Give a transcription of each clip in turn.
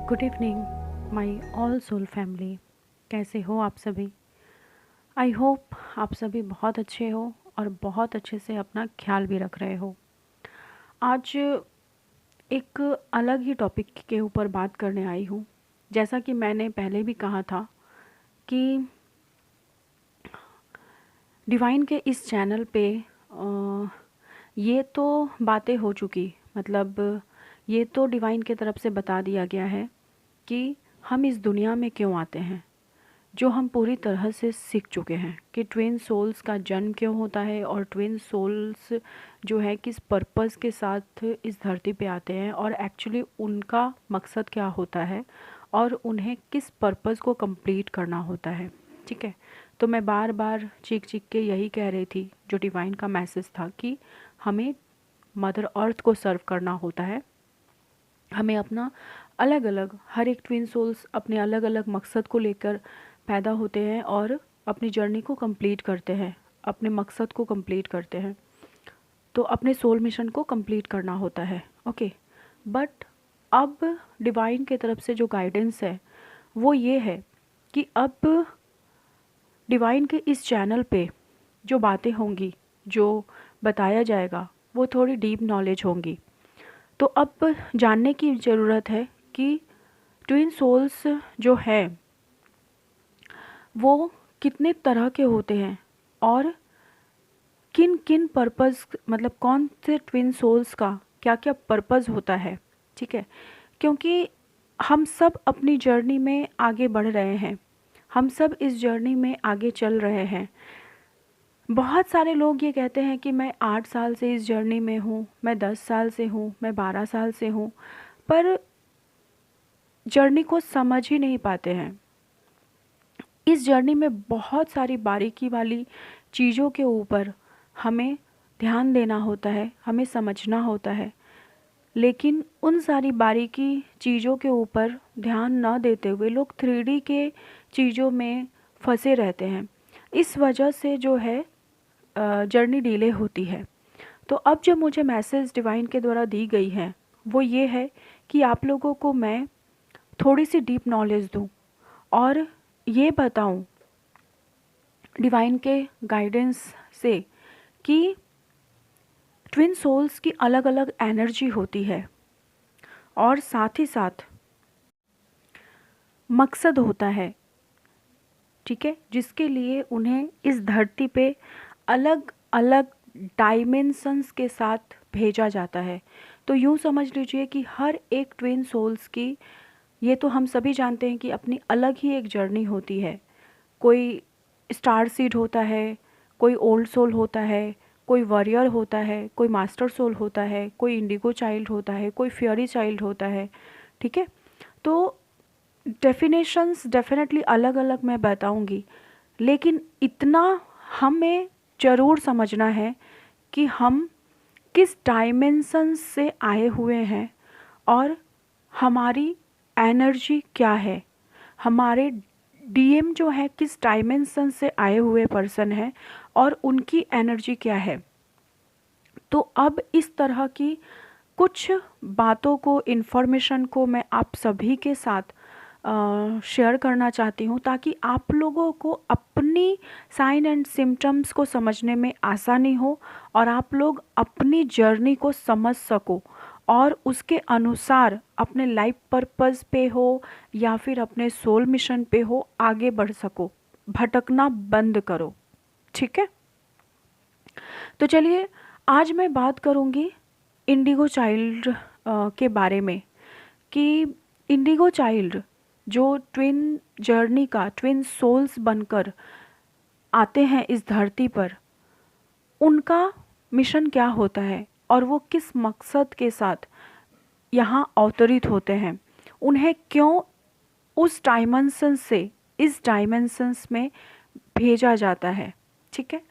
Good evening my all soul family. कैसे हो आप सभी? आई होप आप सभी बहुत अच्छे हो और बहुत अच्छे से अपना ख्याल भी रख रहे हो। आज एक अलग ही टॉपिक के ऊपर बात करने आई हूँ। जैसा कि मैंने पहले भी कहा था कि डिवाइन के इस चैनल पे ये तो बातें हो चुकी, मतलब ये तो डिवाइन की तरफ से बता दिया गया है कि हम इस दुनिया में क्यों आते हैं, जो हम पूरी तरह से सीख चुके हैं कि ट्विन सोल्स का जन्म क्यों होता है और ट्विन सोल्स जो है किस पर्पस के साथ इस धरती पे आते हैं और एक्चुअली उनका मकसद क्या होता है और उन्हें किस पर्पस को कंप्लीट करना होता है। ठीक है, तो मैं बार बार चीख चीख के यही कह रही थी, जो डिवाइन का मैसेज था कि हमें मदर अर्थ को सर्व करना होता है। हमें अपना अलग अलग, हर एक ट्विन सोल्स अपने अलग अलग मकसद को लेकर पैदा होते हैं और अपनी जर्नी को कंप्लीट करते हैं, अपने मकसद को कंप्लीट करते हैं। तो अपने सोल मिशन को कंप्लीट करना होता है। ओके, बट अब डिवाइन की तरफ से जो गाइडेंस है वो ये है कि अब डिवाइन के इस चैनल पे जो बातें होंगी, जो बताया जाएगा, वो थोड़ी डीप नॉलेज होंगी। तो अब जानने की ज़रूरत है कि ट्विन सोल्स जो है वो कितने तरह के होते हैं और किन किन पर्पस, मतलब कौन से ट्विन सोल्स का क्या क्या पर्पस होता है। ठीक है, क्योंकि हम सब अपनी जर्नी में आगे बढ़ रहे हैं, हम सब इस जर्नी में आगे चल रहे हैं। बहुत सारे लोग ये कहते हैं कि मैं 8 साल से इस जर्नी में हूँ, मैं 10 साल से हूँ, मैं 12 साल से हूँ, पर जर्नी को समझ ही नहीं पाते हैं। इस जर्नी में बहुत सारी बारीकी वाली चीज़ों के ऊपर हमें ध्यान देना होता है, हमें समझना होता है, लेकिन उन सारी बारीकी चीज़ों के ऊपर ध्यान न देते हुए लोग 3D के चीज़ों में फंसे रहते हैं। इस वजह से जो है जर्नी डिले होती है। तो अब जो मुझे मैसेज डिवाइन के द्वारा दी गई है वो ये है कि आप लोगों को मैं थोड़ी सी डीप नॉलेज दूं और ये बताऊं डिवाइन के गाइडेंस से कि ट्विन सोल्स की अलग अलग एनर्जी होती है और साथ ही साथ मकसद होता है। ठीक है, जिसके लिए उन्हें इस धरती पे अलग अलग डायमेंशंस के साथ भेजा जाता है। तो यूँ समझ लीजिए कि हर एक ट्विन सोल्स की, ये तो हम सभी जानते हैं कि अपनी अलग ही एक जर्नी होती है। कोई स्टार सीड होता है, कोई ओल्ड सोल होता है, कोई वॉरियर होता है, कोई मास्टर सोल होता है, कोई इंडिगो चाइल्ड होता है, कोई फ्योरी चाइल्ड होता है। ठीक है, तो डेफिनेशंस डेफिनेटली अलग अलग मैं बताऊंगी, लेकिन इतना हमें ज़रूर समझना है कि हम किस डायमेंशन से आए हुए हैं और हमारी एनर्जी क्या है, हमारे डीएम जो है किस डायमेंशन से आए हुए पर्सन है और उनकी एनर्जी क्या है। तो अब इस तरह की कुछ बातों को, इन्फॉर्मेशन को मैं आप सभी के साथ शेयर करना चाहती हूँ, ताकि आप लोगों को अपनी साइन एंड सिम्टम्स को समझने में आसानी हो और आप लोग अपनी जर्नी को समझ सको और उसके अनुसार अपने लाइफ पर्पस पे हो या फिर अपने सोल मिशन पे हो आगे बढ़ सको, भटकना बंद करो। ठीक है, तो चलिए आज मैं बात करूँगी इंडिगो चाइल्ड के बारे में कि इंडिगो चाइल्ड जो ट्विन जर्नी का ट्विन सोल्स बनकर आते हैं इस धरती पर, उनका मिशन क्या होता है और वो किस मकसद के साथ यहाँ अवतरित होते हैं, उन्हें क्यों उस डायमेंशन से इस डायमेंशंस में भेजा जाता है। ठीक है,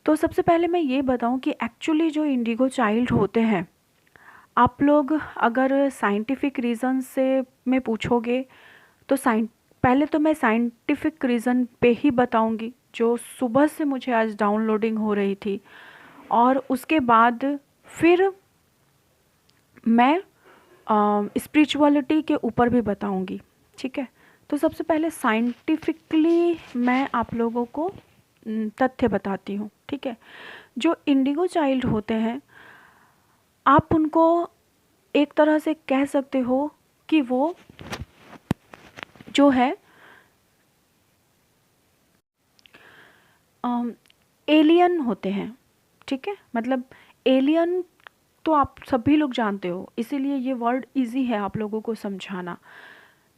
तो सबसे पहले मैं ये बताऊं कि एक्चुअली जो इंडिगो चाइल्ड होते हैं, आप लोग अगर साइंटिफिक रीज़न से मैं पूछोगे तो पहले तो मैं साइंटिफिक रीज़न पे ही बताऊंगी, जो सुबह से मुझे आज डाउनलोडिंग हो रही थी, और उसके बाद फिर मैं स्पिरिचुअलिटी के ऊपर भी बताऊंगी, ठीक है। तो सबसे पहले साइंटिफिकली मैं आप लोगों को तथ्य बताती हूँ, ठीक है। जो इंडिगो चाइल्ड होते हैं, आप उनको एक तरह से कह सकते हो कि वो जो है एलियन होते हैं, ठीक है। मतलब एलियन तो आप सभी लोग जानते हो, इसीलिए ये वर्ड इजी है आप लोगों को समझाना।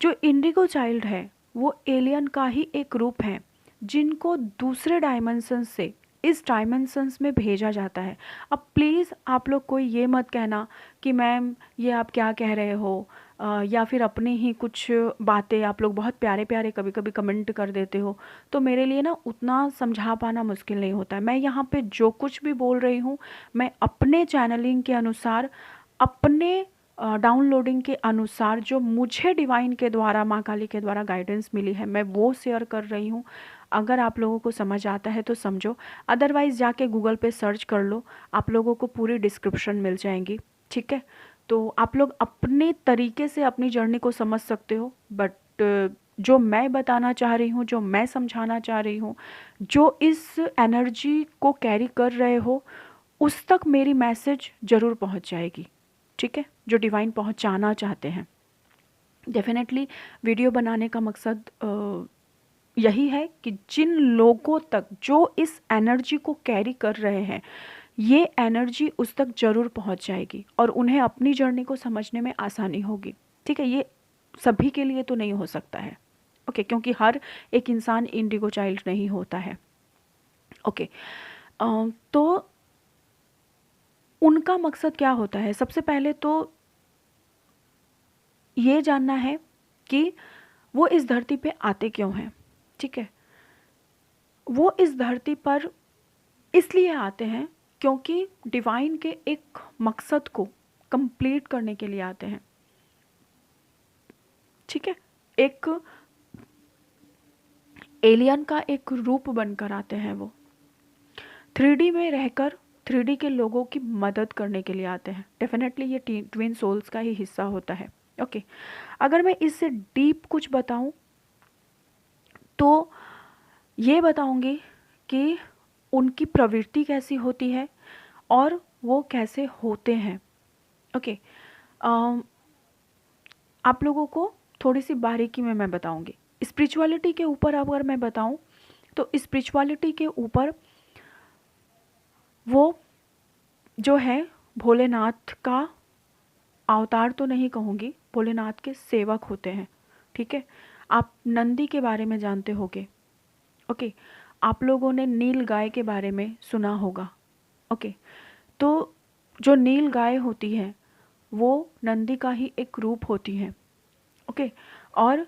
जो इंडिगो चाइल्ड है वो एलियन का ही एक रूप है, जिनको दूसरे डायमेंशन से इस डायमेंशंस में भेजा जाता है। अब प्लीज़ आप लोग कोई ये मत कहना कि मैम ये आप क्या कह रहे हो, या फिर अपनी ही कुछ बातें आप लोग बहुत प्यारे प्यारे कभी कभी कमेंट कर देते हो, तो मेरे लिए ना उतना समझा पाना मुश्किल नहीं होता है। मैं यहाँ पे जो कुछ भी बोल रही हूँ, मैं अपने चैनलिंग के अनुसार, अपने डाउनलोडिंग के अनुसार, जो मुझे डिवाइन के द्वारा, माँ काली के द्वारा गाइडेंस मिली है, मैं वो शेयर कर रही हूँ। अगर आप लोगों को समझ आता है तो समझो, अदरवाइज़ जाके गूगल पे सर्च कर लो, आप लोगों को पूरी डिस्क्रिप्शन मिल जाएंगी, ठीक है। तो आप लोग अपने तरीके से अपनी जर्नी को समझ सकते हो, बट जो मैं बताना चाह रही हूँ, जो मैं समझाना चाह रही हूँ, जो इस एनर्जी को कैरी कर रहे हो, उस तक मेरी मैसेज ज़रूर पहुँच जाएगी, ठीक है। जो डिवाइन पहुँचाना चाहते हैं, डेफिनेटली वीडियो बनाने का मकसद यही है कि जिन लोगों तक जो इस एनर्जी को कैरी कर रहे हैं, ये एनर्जी उस तक ज़रूर पहुंच जाएगी और उन्हें अपनी जर्नी को समझने में आसानी होगी, ठीक है। ये सभी के लिए तो नहीं हो सकता है, ओके, क्योंकि हर एक इंसान इंडिगो चाइल्ड नहीं होता है, ओके। तो उनका मकसद क्या होता है? सबसे पहले तो ये जानना है कि वो इस धरती पे आते क्यों हैं, ठीक है। वो इस धरती पर इसलिए आते हैं क्योंकि डिवाइन के एक मकसद को कंप्लीट करने के लिए आते हैं, ठीक है। एक एलियन का एक रूप बनकर आते हैं वो, 3D में रहकर 3D के लोगों की मदद करने के लिए आते हैं। डेफिनेटली ये ट्विन सोल्स का ही हिस्सा होता है, ओके। अगर मैं इससे डीप कुछ बताऊं तो ये बताऊंगी कि उनकी प्रवृत्ति कैसी होती है और वो कैसे होते हैं, ओके। आप लोगों को थोड़ी सी बारीकी में मैं बताऊंगी। स्पिरिचुअलिटी के ऊपर अगर मैं बताऊं तो स्पिरिचुअलिटी के ऊपर वो जो है भोलेनाथ का अवतार तो नहीं कहूँगी, भोलेनाथ के सेवक होते हैं, ठीक है। आप नंदी के बारे में जानते होगे, ओके। आप लोगों ने नील गाय के बारे में सुना होगा, ओके। तो जो नील गाय होती है वो नंदी का ही एक रूप होती है, ओके। और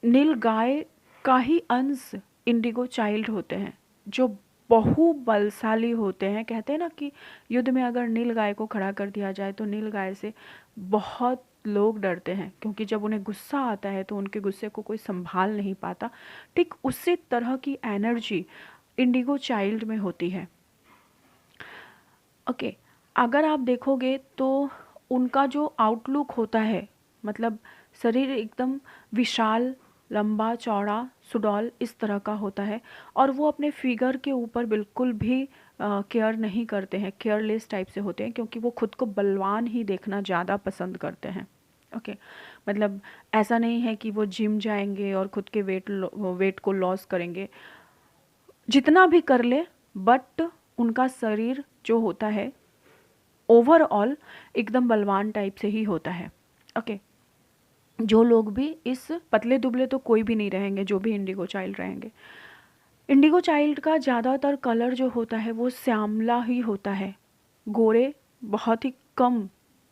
नील गाय का ही अंश इंडिगो चाइल्ड होते हैं, जो बहुबलशाली होते हैं। कहते हैं ना कि युद्ध में अगर नील गाय को खड़ा कर दिया जाए तो नील गाय से बहुत लोग डरते हैं, क्योंकि जब उन्हें गुस्सा आता है तो उनके गुस्से को कोई संभाल नहीं पाता। ठीक उसी तरह की एनर्जी इंडिगो चाइल्ड में होती है, ओके। अगर आप देखोगे तो उनका जो आउटलुक होता है, मतलब शरीर एकदम विशाल, लंबा चौड़ा, सुडौल इस तरह का होता है, और वो अपने फिगर के ऊपर बिल्कुल भी केयर नहीं करते हैं, केयरलेस टाइप से होते हैं, क्योंकि वो खुद को बलवान ही देखना ज़्यादा पसंद करते हैं, ओके। मतलब ऐसा नहीं है कि वो जिम जाएंगे और खुद के वेट को लॉस करेंगे, जितना भी कर ले, बट उनका शरीर जो होता है ओवरऑल एकदम बलवान टाइप से ही होता है, ओके। जो लोग भी इस पतले दुबले तो कोई भी नहीं रहेंगे, जो भी इंडिगो चाइल्ड रहेंगे। इंडिगो चाइल्ड का ज़्यादातर कलर जो होता है वो श्यामला ही होता है, गोरे बहुत ही कम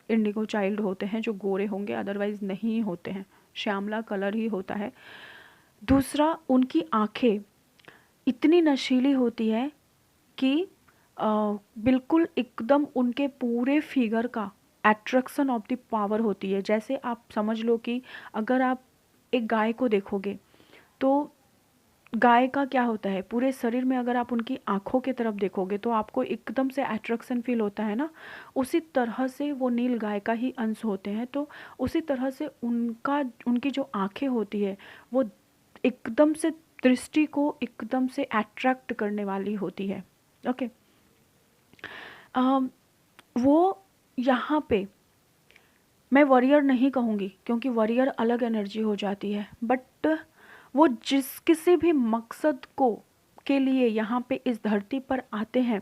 इंडिगो चाइल्ड होते हैं जो गोरे होंगे, अदरवाइज नहीं होते हैं, श्यामला कलर ही होता है। दूसरा, उनकी आंखें इतनी नशीली होती है कि बिल्कुल एकदम उनके पूरे फिगर का एट्रैक्शन ऑफ द पावर होती है। जैसे आप समझ लो कि अगर आप एक गाय को देखोगे तो गाय का क्या होता है, पूरे शरीर में अगर आप उनकी आँखों की तरफ देखोगे तो आपको एकदम से अट्रैक्शन फ़ील होता है ना, उसी तरह से वो नील गाय का ही अंश होते हैं। तो उसी तरह से उनकी जो आँखें होती है वो एकदम से दृष्टि को एकदम से अट्रैक्ट करने वाली होती है। ओके। अम, वो यहाँ पे मैं वॉरियर नहीं कहूँगी क्योंकि वॉरियर अलग एनर्जी हो जाती है, बट वो जिस किसी भी मकसद को के लिए यहाँ पे इस धरती पर आते हैं,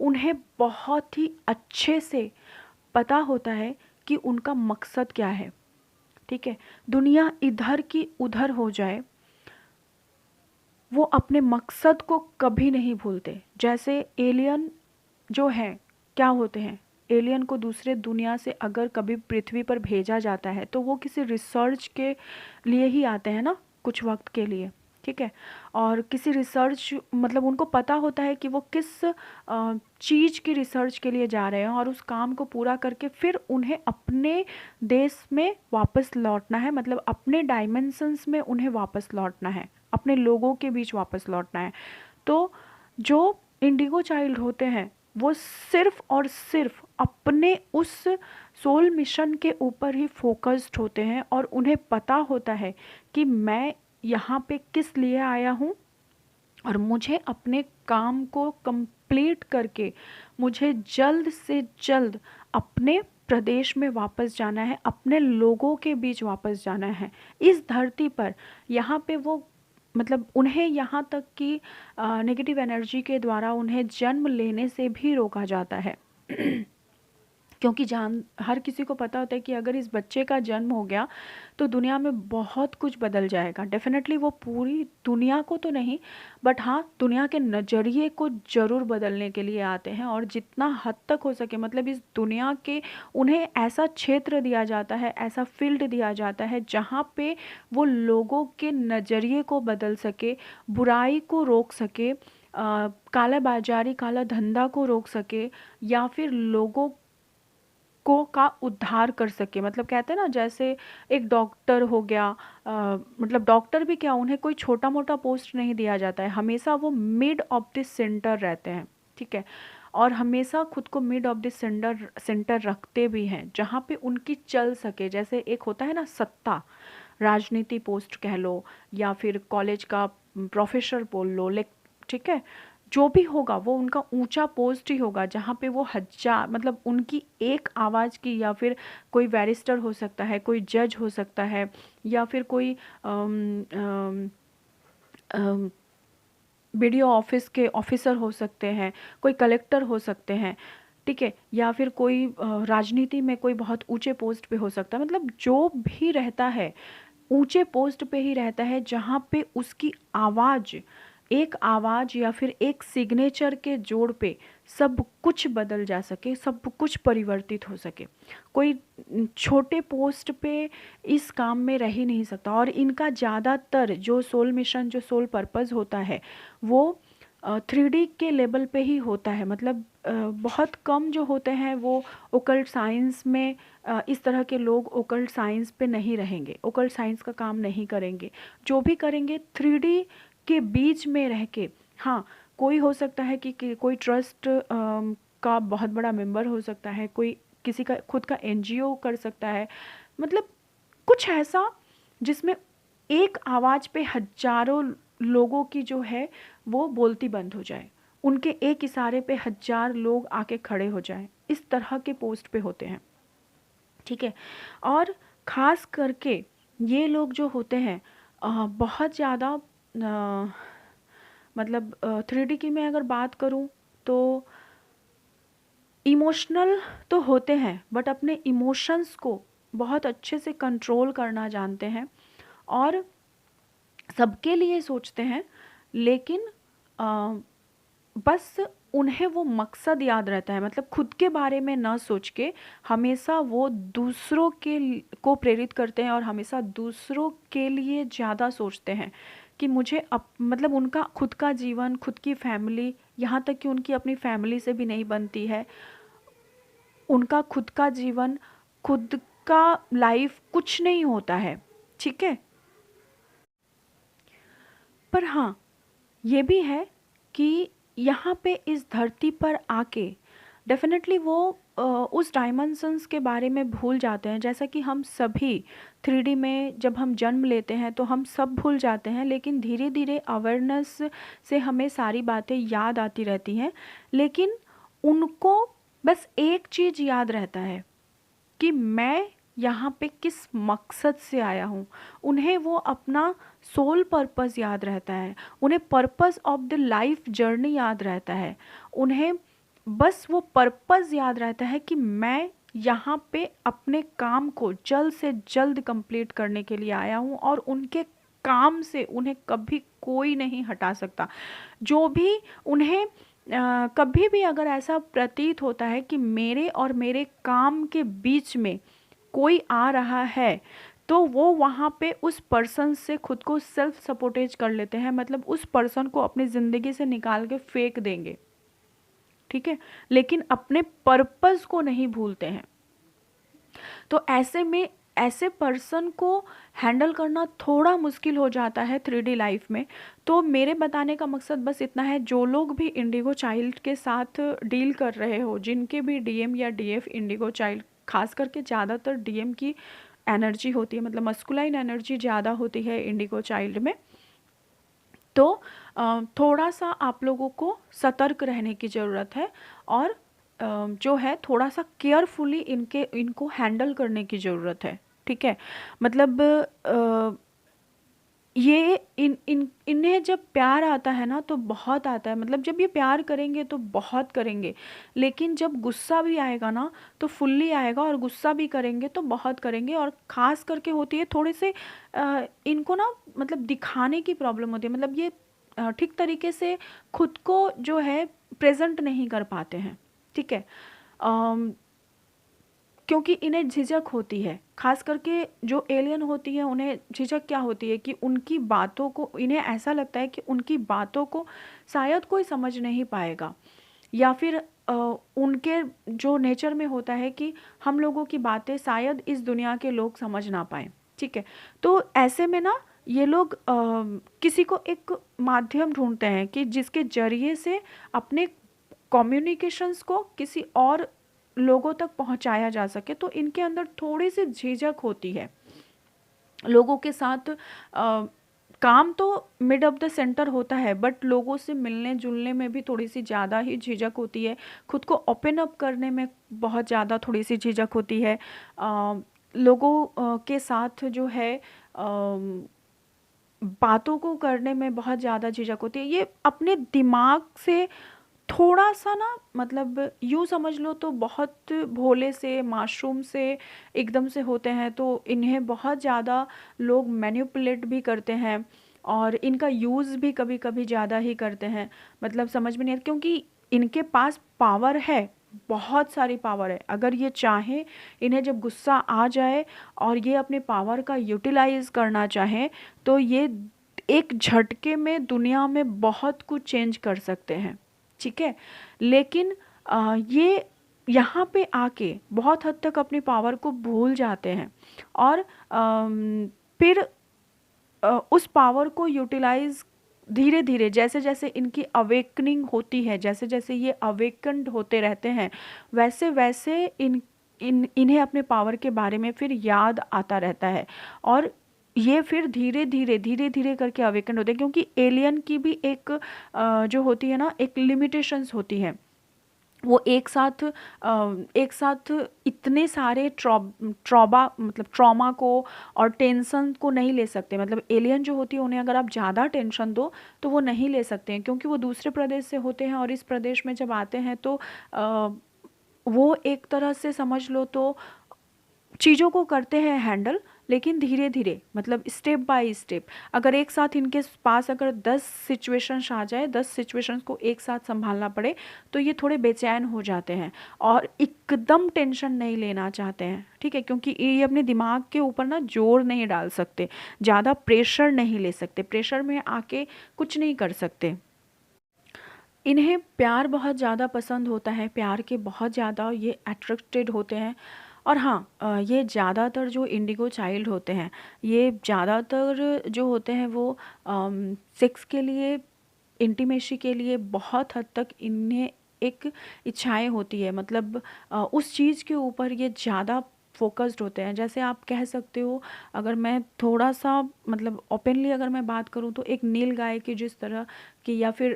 उन्हें बहुत ही अच्छे से पता होता है कि उनका मकसद क्या है। ठीक है, दुनिया इधर की उधर हो जाए, वो अपने मकसद को कभी नहीं भूलते। जैसे एलियन जो है, क्या होते हैं, एलियन को दूसरे दुनिया से अगर कभी पृथ्वी पर भेजा जाता है तो वो किसी रिसर्च के लिए ही आते हैं ना, कुछ वक्त के लिए। ठीक है, और किसी रिसर्च मतलब उनको पता होता है कि वो किस चीज़ की रिसर्च के लिए जा रहे हैं, और उस काम को पूरा करके फिर उन्हें अपने देश में वापस लौटना है, मतलब अपने डायमेंशंस में उन्हें वापस लौटना है, अपने लोगों के बीच वापस लौटना है। तो जो इंडिगो चाइल्ड होते हैं वो सिर्फ और सिर्फ अपने उस सोल मिशन के ऊपर ही फोकस्ड होते हैं, और उन्हें पता होता है कि मैं यहाँ पे किस लिए आया हूँ, और मुझे अपने काम को कंप्लीट करके मुझे जल्द से जल्द अपने प्रदेश में वापस जाना है, अपने लोगों के बीच वापस जाना है इस धरती पर। यहाँ पे वो मतलब उन्हें यहाँ तक कि नेगेटिव एनर्जी के द्वारा उन्हें जन्म लेने से भी रोका जाता है। क्योंकि जान हर किसी को पता होता है कि अगर इस बच्चे का जन्म हो गया तो दुनिया में बहुत कुछ बदल जाएगा। डेफिनेटली वो पूरी दुनिया को तो नहीं, बट हाँ दुनिया के नज़रिए को ज़रूर बदलने के लिए आते हैं, और जितना हद तक हो सके मतलब इस दुनिया के उन्हें ऐसा क्षेत्र दिया जाता है, ऐसा फील्ड दिया जाता है जहाँ पे वो लोगों के नज़रिए को बदल सके, बुराई को रोक सके, काला बाजारी काला धंधा को रोक सके, या फिर लोगों को का उद्धार कर सके। मतलब कहते हैं ना, जैसे एक डॉक्टर हो गया, मतलब डॉक्टर भी क्या, उन्हें कोई छोटा मोटा पोस्ट नहीं दिया जाता है, हमेशा वो मिड ऑफ द सेंटर रहते हैं। ठीक है, और हमेशा खुद को mid of the centre centre रखते भी हैं जहाँ पे उनकी चल सके। जैसे एक होता है ना सत्ता, राजनीति पोस्ट कह लो, या फिर कॉलेज का प्रोफेसर बोल लो, लेक ठीक है, जो भी होगा वो उनका ऊंचा पोस्ट ही होगा जहाँ पे वो हजार मतलब उनकी एक आवाज़ की, या फिर कोई बैरिस्टर हो सकता है, कोई जज हो सकता है, या फिर कोई बीडीओ ऑफिस के ऑफिसर हो सकते हैं, कोई कलेक्टर हो सकते हैं। ठीक है, या फिर कोई राजनीति में कोई बहुत ऊंचे पोस्ट पे हो सकता है। मतलब जो भी रहता है ऊंचे पोस्ट पे ही रहता है जहाँ पे उसकी आवाज़, एक आवाज़ या फिर एक सिग्नेचर के जोड़ पे सब कुछ बदल जा सके, सब कुछ परिवर्तित हो सके। कोई छोटे पोस्ट पे इस काम में रह ही नहीं सकता। और इनका ज़्यादातर जो सोल मिशन, जो सोल पर्पस होता है वो 3D के लेवल पे ही होता है। मतलब बहुत कम जो होते हैं वो ओकल्ट साइंस में, इस तरह के लोग ओकल्ट साइंस पे नहीं रहेंगे, ओकल्ट साइंस का काम नहीं करेंगे। जो भी करेंगे 3D के बीच में रह के। हाँ, कोई हो सकता है कि कोई ट्रस्ट का बहुत बड़ा मेंबर हो सकता है, कोई किसी का खुद का एनजीओ कर सकता है। मतलब कुछ ऐसा जिसमें एक आवाज़ पे हजारों लोगों की जो है वो बोलती बंद हो जाए, उनके एक इशारे पे हजार लोग आके खड़े हो जाएं, इस तरह के पोस्ट पे होते हैं। ठीक है, और ख़ास करके ये लोग जो होते हैं बहुत ज़्यादा मतलब 3D की मैं अगर बात करूं तो इमोशनल तो होते हैं, बट अपने इमोशंस को बहुत अच्छे से कंट्रोल करना जानते हैं, और सबके लिए सोचते हैं। लेकिन बस उन्हें वो मकसद याद रहता है, मतलब खुद के बारे में ना सोच के हमेशा वो दूसरों के को प्रेरित करते हैं, और हमेशा दूसरों के लिए ज़्यादा सोचते हैं कि मुझे मतलब उनका खुद का जीवन, खुद की फैमिली, यहाँ तक कि उनकी अपनी फैमिली से भी नहीं बनती है। उनका खुद का जीवन, खुद का लाइफ कुछ नहीं होता है। ठीक है, पर हाँ, ये भी है कि यहाँ पे इस धरती पर आके डेफ़िनेटली वो उस डायमेंशंस के बारे में भूल जाते हैं। जैसा कि हम सभी 3D में जब हम जन्म लेते हैं तो हम सब भूल जाते हैं, लेकिन धीरे-धीरे अवेयरनेस से हमें सारी बातें याद आती रहती हैं। लेकिन उनको बस एक चीज़ याद रहता है कि मैं यहाँ पे किस मकसद से आया हूँ। उन्हें वो अपना सोल पर्पस याद रहता है, उन्हें purpose of the life journey याद रहता है, उन्हें बस वो पर्पस याद रहता है कि मैं यहाँ पे अपने काम को जल्द से जल्द कंप्लीट करने के लिए आया हूँ, और उनके काम से उन्हें कभी कोई नहीं हटा सकता। जो भी उन्हें कभी भी अगर ऐसा प्रतीत होता है कि मेरे और मेरे काम के बीच में कोई आ रहा है, तो वो वहाँ पे उस पर्सन से खुद को सेल्फ सपोर्टेज कर लेते हैं, मतलब उस पर्सन को अपनी ज़िंदगी से निकाल के फेंक देंगे, ठीक है, लेकिन अपने पर्पस को नहीं भूलते हैं। तो ऐसे में ऐसे पर्सन को हैंडल करना थोड़ा मुश्किल हो जाता है 3D लाइफ में। तो मेरे बताने का मकसद बस इतना है, जो लोग भी इंडिगो चाइल्ड के साथ डील कर रहे हो, जिनके भी डीएम या डीएफ इंडिगो चाइल्ड, खास करके ज़्यादातर डीएम की एनर्जी होती है, मतलब मस्कुलाइन एनर्जी ज़्यादा होती है इंडिगो चाइल्ड में, तो थोड़ा सा आप लोगों को सतर्क रहने की ज़रूरत है, और जो है थोड़ा सा केयरफुली इनको हैंडल करने की ज़रूरत है, ठीक है। मतलब ये इन्हें जब प्यार आता है ना तो बहुत आता है, मतलब जब ये प्यार करेंगे तो बहुत करेंगे, लेकिन जब गुस्सा भी आएगा ना तो फुल्ली आएगा, और गुस्सा भी करेंगे तो बहुत करेंगे। और ख़ास करके होती है थोड़े से इनको ना, मतलब दिखाने की प्रॉब्लम होती है, मतलब ये ठीक तरीके से खुद को जो है प्रेजेंट नहीं कर पाते हैं, ठीक है। क्योंकि इन्हें झिझक होती है, खास करके जो एलियन होती है उन्हें झिझक क्या होती है कि उनकी बातों को, इन्हें ऐसा लगता है कि उनकी बातों को शायद कोई समझ नहीं पाएगा, या फिर उनके जो नेचर में होता है कि हम लोगों की बातें शायद इस दुनिया के लोग समझ ना पाएँ, ठीक है। तो ऐसे में ना ये लोग किसी को एक माध्यम ढूंढते हैं कि जिसके जरिए से अपने कम्युनिकेशंस को किसी और लोगों तक पहुंचाया जा सके। तो इनके अंदर थोड़ी सी झिझक होती है लोगों के साथ। काम तो मिड ऑफ द सेंटर होता है, बट लोगों से मिलने जुलने में भी थोड़ी सी ज़्यादा ही झिझक होती है, खुद को ओपन अप करने में बहुत ज़्यादा थोड़ी सी झिझक होती है। लोगों के साथ जो है बातों को करने में बहुत ज़्यादा झिझक होती है। ये अपने दिमाग से थोड़ा सा ना, मतलब यूँ समझ लो तो बहुत भोले से, मासूम से एकदम से होते हैं, तो इन्हें बहुत ज़्यादा लोग मैनिपुलेट भी करते हैं, और इनका यूज़ भी कभी कभी ज़्यादा ही करते हैं। मतलब समझ में नहीं आता, क्योंकि इनके पास पावर है, बहुत सारी पावर है। अगर ये चाहें, इन्हें जब गुस्सा आ जाए और ये अपने पावर का यूटिलाइज करना चाहें, तो ये एक झटके में दुनिया में बहुत कुछ चेंज कर सकते हैं, ठीक है। लेकिन ये यहाँ पे आके बहुत हद तक अपनी पावर को भूल जाते हैं, और फिर उस पावर को यूटिलाइज धीरे धीरे, जैसे जैसे इनकी अवेकनिंग होती है, जैसे जैसे ये अवेकन्ड होते रहते हैं, वैसे वैसे इन्हें अपने पावर के बारे में फिर याद आता रहता है, और ये फिर धीरे धीरे करके अवेकन होते हैं। क्योंकि एलियन की भी एक जो होती है ना, एक लिमिटेशंस होती है। वो एक साथ इतने सारे ट्रॉमा को और टेंशन को नहीं ले सकते। मतलब एलियन जो होती है उन्हें अगर आप ज़्यादा टेंशन दो तो वो नहीं ले सकते हैं, क्योंकि वो दूसरे प्रदेश से होते हैं, और इस प्रदेश में जब आते हैं तो वो एक तरह से समझ लो तो चीज़ों को करते हैं हैंडल, लेकिन धीरे धीरे, मतलब स्टेप बाय स्टेप। अगर एक साथ इनके पास अगर 10 सिचुएशंस आ जाए, 10 सिचुएशंस को एक साथ संभालना पड़े, तो ये थोड़े बेचैन हो जाते हैं और एकदम टेंशन नहीं लेना चाहते हैं, ठीक है। क्योंकि ये अपने दिमाग के ऊपर ना जोर नहीं डाल सकते, ज़्यादा प्रेशर नहीं ले सकते, प्रेशर में आके कुछ नहीं कर सकते। इन्हें प्यार बहुत ज़्यादा पसंद होता है, प्यार के बहुत ज़्यादा ये अट्रैक्टेड होते हैं, और हाँ, ये ज़्यादातर जो इंडिगो चाइल्ड होते हैं, ये ज़्यादातर जो होते हैं वो सेक्स के लिए, इंटीमेसी के लिए बहुत हद तक इन्हें एक इच्छाएं होती है, मतलब उस चीज़ के ऊपर ये ज़्यादा फोकस्ड होते हैं। जैसे आप कह सकते हो, अगर मैं थोड़ा सा मतलब ओपनली अगर मैं बात करूँ, तो एक नील गाय की जिस तरह की, या फिर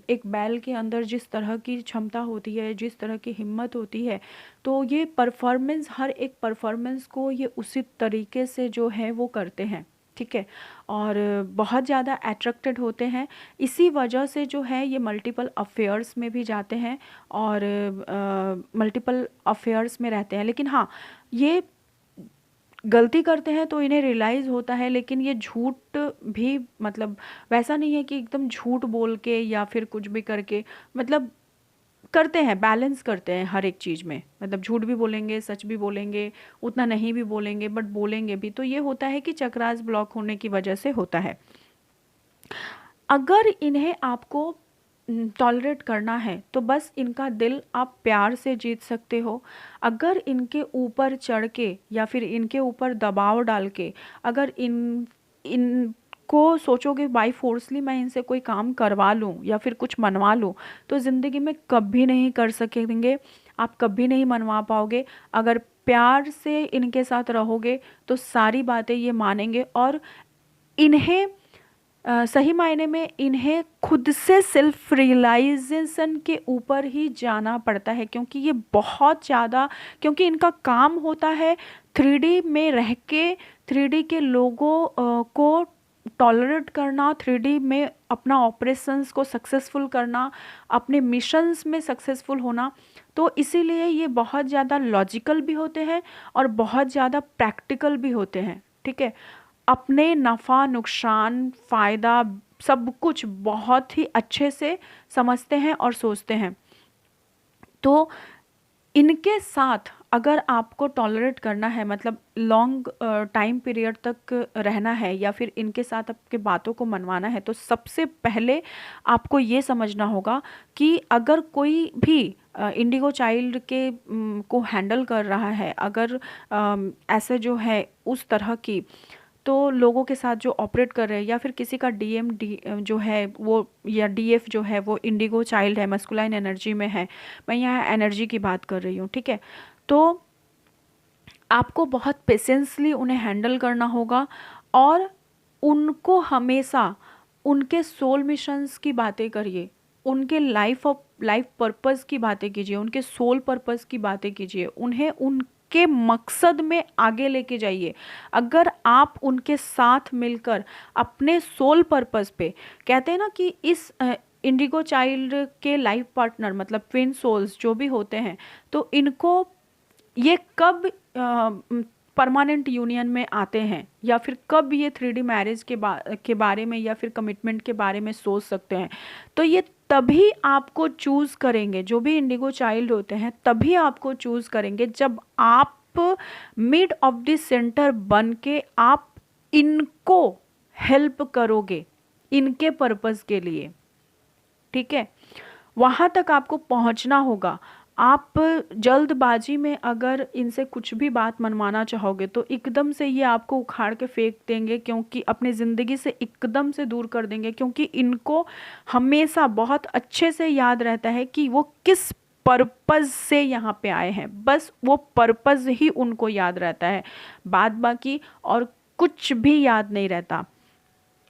एक बैल के अंदर जिस तरह की क्षमता होती है, जिस तरह की हिम्मत होती है, तो ये परफॉर्मेंस, हर एक परफॉर्मेंस को ये उसी तरीके से जो है वो करते हैं, ठीक है। और बहुत ज़्यादा अट्रैक्टेड होते हैं, इसी वजह से जो है ये मल्टीपल अफेयर्स में भी जाते हैं और मल्टीपल अफेयर्स में रहते हैं। लेकिन हाँ, ये गलती करते हैं तो इन्हें रियलाइज़ होता है, लेकिन ये झूठ भी, मतलब वैसा नहीं है कि एकदम झूठ बोल के या फिर कुछ भी करके, मतलब करते हैं, बैलेंस करते हैं हर एक चीज़ में, मतलब झूठ भी बोलेंगे, सच भी बोलेंगे, उतना नहीं भी बोलेंगे, बट बोलेंगे भी। तो ये होता है कि चक्रास ब्लॉक होने की वजह से होता है। अगर इन्हें आपको टॉलरेट करना है, तो बस इनका दिल आप प्यार से जीत सकते हो। अगर इनके ऊपर चढ़ के या फिर इनके ऊपर दबाव डाल के, अगर इनको सोचोगे बाई फोर्सली मैं इनसे कोई काम करवा लूँ या फिर कुछ मनवा लूँ, तो ज़िंदगी में कभी नहीं कर सकेंगे, आप कभी नहीं मनवा पाओगे। अगर प्यार से इनके साथ रहोगे तो सारी बातें ये मानेंगे, और इन्हें सही मायने में इन्हें खुद से सेल्फ रियलाइजेशन के ऊपर ही जाना पड़ता है, क्योंकि ये बहुत ज़्यादा, क्योंकि इनका काम होता है 3D में रह के 3D के लोगों को टॉलरेट करना, 3D में अपना ऑपरेशंस को सक्सेसफुल करना, अपने मिशंस में सक्सेसफुल होना। तो इसीलिए ये बहुत ज़्यादा लॉजिकल भी होते हैं और बहुत ज़्यादा प्रैक्टिकल भी होते हैं, ठीक है। अपने नफ़ा नुकसान फ़ायदा सब कुछ बहुत ही अच्छे से समझते हैं और सोचते हैं। तो इनके साथ अगर आपको टॉलरेट करना है, मतलब लॉन्ग टाइम पीरियड तक रहना है, या फिर इनके साथ आपके बातों को मनवाना है, तो सबसे पहले आपको ये समझना होगा कि अगर कोई भी इंडिगो चाइल्ड के को हैंडल कर रहा है, अगर ऐसे जो है उस तरह की, तो लोगों के साथ जो ऑपरेट कर रहे हैं, या फिर किसी का डीएम जो है वो, या डीएफ जो है वो इंडिगो चाइल्ड है, मस्कुलाइन एनर्जी में है, मैं यहाँ एनर्जी की बात कर रही हूँ, ठीक है। तो आपको बहुत पेशेंसली उन्हें हैंडल करना होगा, और उनको हमेशा उनके सोल मिशंस की बातें करिए, उनके लाइफ पर्पस की बातें कीजिए, उनके सोल पर्पस की बातें कीजिए, उन्हें उनके मकसद में आगे लेके जाइए। अगर आप उनके साथ मिलकर अपने सोल पर्पस पे, कहते हैं ना कि इस इंडिगो चाइल्ड के लाइफ पार्टनर, मतलब ट्विन सोल्स जो भी होते हैं, तो इनको ये कब परमानेंट यूनियन में आते हैं, या फिर कब ये 3D मैरिज के बारे में या फिर कमिटमेंट के बारे में सोच सकते हैं, तो ये तभी आपको चूज़ करेंगे, जो भी इंडिगो चाइल्ड होते हैं तभी आपको चूज़ करेंगे जब आप मिड ऑफ द सेंटर बन के आप इनको हेल्प करोगे इनके पर्पस के लिए, ठीक है। वहाँ तक आपको पहुँचना होगा। आप जल्दबाजी में अगर इनसे कुछ भी बात मनवाना चाहोगे, तो एकदम से ये आपको उखाड़ के फेंक देंगे, क्योंकि अपनी ज़िंदगी से एकदम से दूर कर देंगे, क्योंकि इनको हमेशा बहुत अच्छे से याद रहता है कि वो किस पर्पज़ से यहाँ पे आए हैं, बस वो पर्पज़ ही उनको याद रहता है, बाद बाकी और कुछ भी याद नहीं रहता।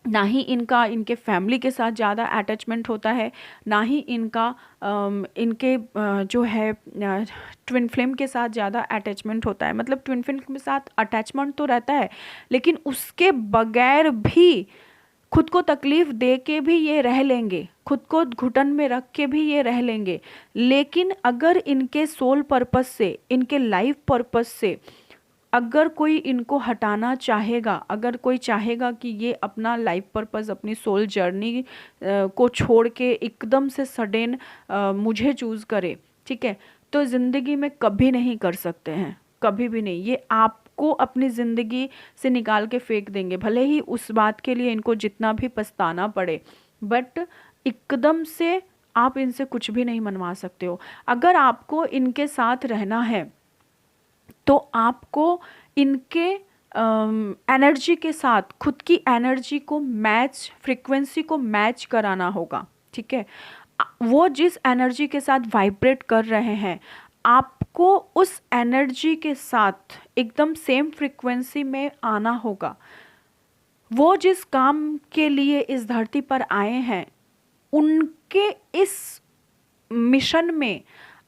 ना ही इनका इनके फैमिली के साथ ज़्यादा अटैचमेंट होता है, ना ही इनका इनके जो है ट्विन फ्लेम के साथ ज़्यादा अटैचमेंट होता है। मतलब ट्विन फ्लेम के साथ अटैचमेंट तो रहता है, लेकिन उसके बगैर भी खुद को तकलीफ़ दे के भी ये रह लेंगे, खुद को घुटन में रख के भी ये रह लेंगे। लेकिन अगर इनके सोल पर्पस से, इनके लाइफ पर्पस से अगर कोई इनको हटाना चाहेगा, अगर कोई चाहेगा कि ये अपना लाइफ पर्पस, अपनी सोल जर्नी को छोड़ के एकदम से सडन मुझे चूज़ करे, ठीक है, तो ज़िंदगी में कभी नहीं कर सकते हैं, कभी भी नहीं। ये आपको अपनी ज़िंदगी से निकाल के फेंक देंगे, भले ही उस बात के लिए इनको जितना भी पछताना पड़े, बट एकदम से आप इनसे कुछ भी नहीं मनवा सकते हो। अगर आपको इनके साथ रहना है तो आपको इनके एनर्जी के साथ खुद की एनर्जी को मैच, फ्रीक्वेंसी को मैच कराना होगा, ठीक है। वो जिस एनर्जी के साथ वाइब्रेट कर रहे हैं, आपको उस एनर्जी के साथ एकदम सेम फ्रीक्वेंसी में आना होगा। वो जिस काम के लिए इस धरती पर आए हैं, उनके इस मिशन में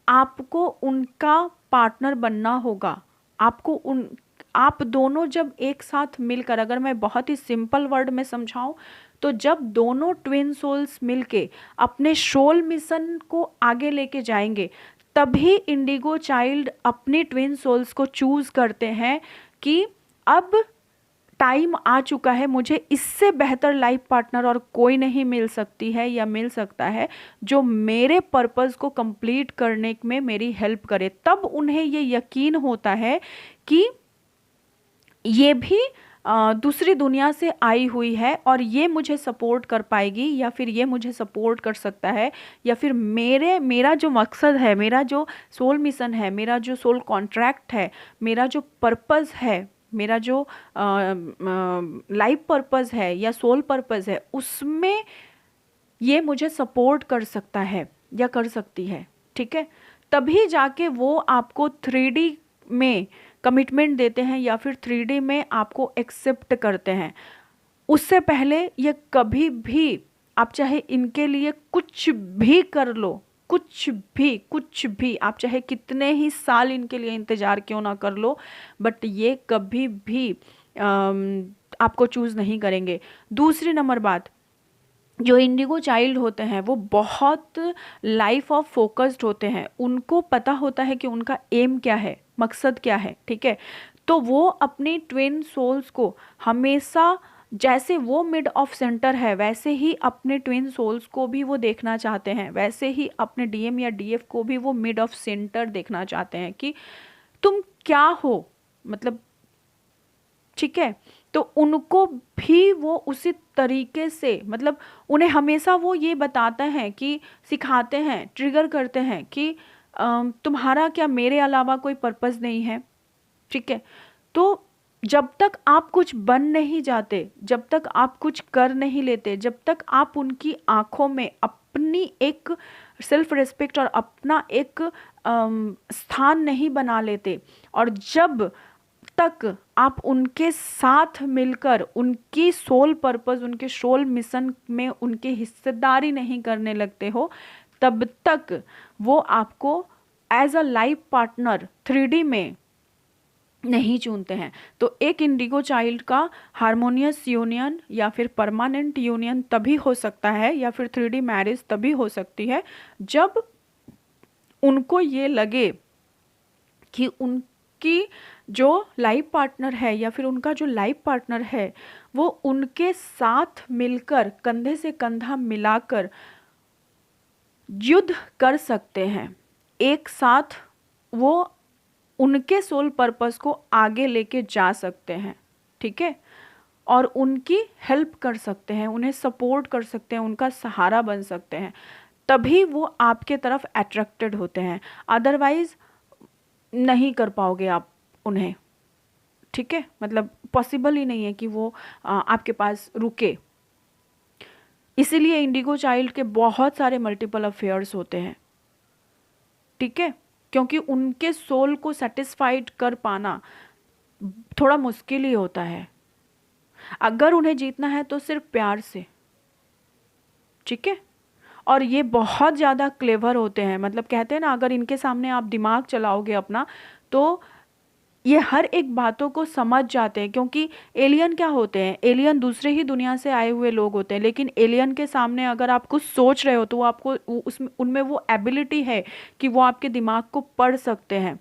आपको उनका पार्टनर बनना होगा। आप दोनों जब एक साथ मिलकर, अगर मैं बहुत ही सिंपल वर्ड में समझाऊं, तो जब दोनों ट्विन सोल्स मिलके अपने सोल मिशन को आगे लेके जाएंगे, तभी इंडिगो चाइल्ड अपनी ट्विन सोल्स को चूज करते हैं कि अब टाइम आ चुका है, मुझे इससे बेहतर लाइफ पार्टनर और कोई नहीं मिल सकती है या मिल सकता है जो मेरे पर्पस को कंप्लीट करने में मेरी हेल्प करे। तब उन्हें ये यकीन होता है कि ये भी दूसरी दुनिया से आई हुई है और ये मुझे सपोर्ट कर पाएगी, या फिर ये मुझे सपोर्ट कर सकता है, या फिर मेरा जो मकसद है, मेरा जो सोल मिशन है, मेरा जो सोल कॉन्ट्रैक्ट है, मेरा जो पर्पस है, मेरा जो लाइफ पर्पस है या सोल पर्पस है, उसमें ये मुझे सपोर्ट कर सकता है या कर सकती है, ठीक है। तभी जाके वो आपको 3D में कमिटमेंट देते हैं या फिर 3D में आपको एक्सेप्ट करते हैं। उससे पहले ये कभी भी, आप चाहे इनके लिए कुछ भी कर लो, कुछ भी आप चाहे कितने ही साल इनके लिए इंतज़ार क्यों ना कर लो, बट ये कभी भी आपको चूज़ नहीं करेंगे। दूसरी नंबर बात, जो इंडिगो चाइल्ड होते हैं वो बहुत लाइफ ऑफ फोकस्ड होते हैं। उनको पता होता है कि उनका एम क्या है, मकसद क्या है, ठीक है। तो वो अपनी ट्विन सोल्स को हमेशा, जैसे वो मिड ऑफ सेंटर है, वैसे ही अपने ट्विन सोल्स को भी वो देखना चाहते हैं, वैसे ही अपने डीएम या डीएफ को भी वो मिड ऑफ सेंटर देखना चाहते हैं कि तुम क्या हो, मतलब, ठीक है। तो उनको भी वो उसी तरीके से, मतलब उन्हें हमेशा वो ये बताते हैं कि, सिखाते हैं, ट्रिगर करते हैं कि तुम्हारा क्या मेरे अलावा कोई पर्पस नहीं है, ठीक है। तो जब तक आप कुछ बन नहीं जाते, जब तक आप कुछ कर नहीं लेते, जब तक आप उनकी आंखों में अपनी एक सेल्फ रिस्पेक्ट और अपना एक स्थान नहीं बना लेते, और जब तक आप उनके साथ मिलकर उनकी सोल पर्पस, उनके सोल मिशन में उनके हिस्सेदारी नहीं करने लगते हो, तब तक वो आपको as a life partner 3D में नहीं चुनते हैं। तो एक इंडिगो चाइल्ड का हारमोनियस यूनियन या फिर परमानेंट यूनियन तभी हो सकता है, या फिर 3D मैरिज तभी हो सकती है, जब उनको ये लगे कि उनकी जो लाइफ पार्टनर है या फिर उनका जो लाइफ पार्टनर है वो उनके साथ मिलकर, कंधे से कंधा मिलाकर युद्ध कर सकते हैं, एक साथ वो उनके सोल पर्पस को आगे लेके जा सकते हैं, ठीक है, और उनकी हेल्प कर सकते हैं, उन्हें सपोर्ट कर सकते हैं, उनका सहारा बन सकते हैं। तभी वो आपके तरफ अट्रैक्टेड होते हैं, अदरवाइज नहीं कर पाओगे आप उन्हें, ठीक है। मतलब पॉसिबल ही नहीं है कि वो आपके पास रुके। इसीलिए इंडिगो चाइल्ड के बहुत सारे मल्टीपल अफेयर्स होते हैं, ठीक है, क्योंकि उनके सोल को सेटिस्फाइड कर पाना थोड़ा मुश्किल ही होता है। अगर उन्हें जीतना है तो सिर्फ प्यार से, ठीक है। और ये बहुत ज़्यादा क्लेवर होते हैं, मतलब कहते हैं ना, अगर इनके सामने आप दिमाग चलाओगे अपना, तो ये हर एक बातों को समझ जाते हैं। क्योंकि एलियन क्या होते हैं, एलियन दूसरे ही दुनिया से आए हुए लोग होते हैं, लेकिन एलियन के सामने अगर आप कुछ सोच रहे हो तो वो आपको उसमें, उनमें वो एबिलिटी है कि वो आपके दिमाग को पढ़ सकते हैं।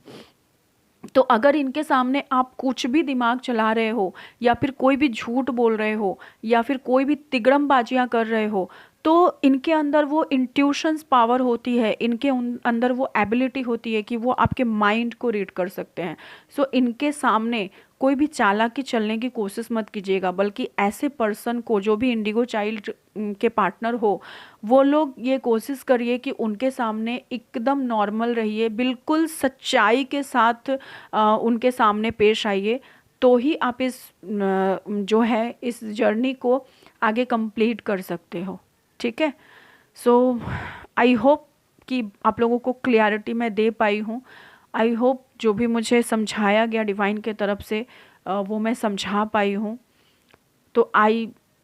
तो अगर इनके सामने आप कुछ भी दिमाग चला रहे हो, या फिर कोई भी झूठ बोल रहे हो, या फिर कोई भी तिगड़मबाजियाँ कर रहे हो, तो इनके अंदर वो इंट्यूशंस पावर होती है, इनके अंदर वो एबिलिटी होती है कि वो आपके माइंड को रीड कर सकते हैं। सो इनके सामने कोई भी चालाकी चलने की कोशिश मत कीजिएगा, बल्कि ऐसे पर्सन को, जो भी इंडिगो चाइल्ड के पार्टनर हो, वो लोग ये कोशिश करिए कि उनके सामने एकदम नॉर्मल रहिए, बिल्कुल सच्चाई के साथ उनके सामने पेश आइए, तो ही आप इस जो है इस जर्नी को आगे कंप्लीट कर सकते हो। ठीक है। सो आई होप कि आप लोगों को क्लियरिटी मैं दे पाई हूँ। आई होप जो भी मुझे समझाया गया डिवाइन के तरफ से वो मैं समझा पाई हूँ। तो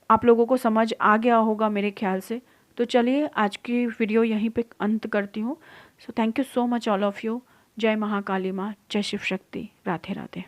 आप लोगों को समझ आ गया होगा मेरे ख्याल से। तो चलिए आज की वीडियो यहीं पे अंत करती हूँ। So thank you so much all of you. जय महाकाली माँ, जय शिव शक्ति, राधे राधे।